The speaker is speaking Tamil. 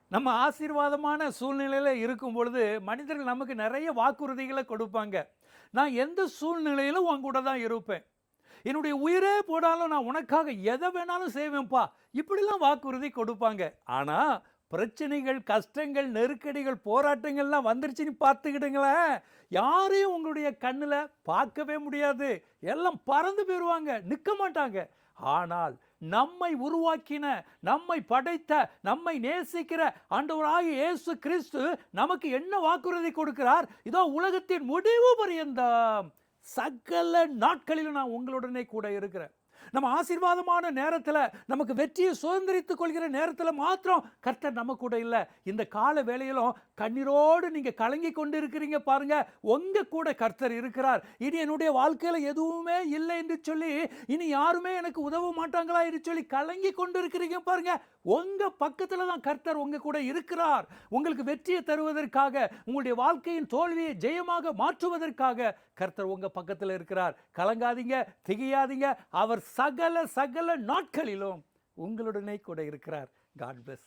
நம்ம ஆசீர்வாதமான சூழ்நிலையில இருக்கும் பொழுது, மனிதர்கள் நமக்கு நெறைய வாக்குறுதிகள கொடுப்பாங்க. நான் எந்த சூழ்நிலையிலும் உன் கூட தான் இருப்பேன். என்னுடைய உயிரே போனாலும் நான் உனக்காக எத வேணாலும் செய்வேன்ப்பா. இப்படிலாம் வாக்குறுதி கொடுப்பாங்க. ஆனா, பிரச்சனைகள், கஷ்டங்கள், நெருக்கடிகள், போராட்டங்கள்லாம் வந்துருச்சுன்னு பார்த்துக்கிடுங்களேன், யாரையும் உங்களுடைய கண்ணுல பார்க்கவே முடியாது. எல்லாம் பறந்து போயிருவாங்க. நிக்க மாட்டாங்க. ஆனால் நம்மை உருவாக்கின, நம்மை படைத்த, நம்மை நேசிக்கிற ஆண்டவராகிய இயேசு கிறிஸ்து நமக்கு என்ன வாக்குறுதி கொடுக்கிறார்? இதோ உலகத்தின் முடிவு பரியந்தம் சகல நாட்களிலும் நான் உங்களுடனே கூட இருக்கிறேன். நம்ம ஆசீர்வாதமான நேரத்துல, நமக்கு வெற்றியை சுதந்திரித்துக் கொள்கிற நேரத்துல மாத்திரம் கர்த்தர் நம்ம கூட இல்ல. இந்த கால வேளையிலும் கண்ணீரோடு நீங்க கலங்கி கொண்டு இருக்கிறீங்க பாருங்க, உங்க கூட கர்த்தர் இருக்கிறார். இனி என்னுடைய வாழ்க்கையில எதுவுமே இல்லை என்று சொல்லி, இனி யாருமே எனக்கு உதவ மாட்டாங்களா என்று சொல்லி கலங்கி கொண்டு இருக்கிறீங்க பாருங்க, உங்க பக்கத்துல தான் கர்த்தர் உங்க கூட இருக்கிறார். உங்களுக்கு வெற்றியை தருவதற்காக, உங்களுடைய வாழ்க்கையின் தோல்வியை ஜெயமாக மாற்றுவதற்காக கர்த்தர் உங்க பக்கத்துல இருக்கிறார். கலங்காதீங்க, திகையாதீங்க. அவர் சகல சகல நாட்களிலும் உங்களுடனே கூட இருக்கிறார். God plus.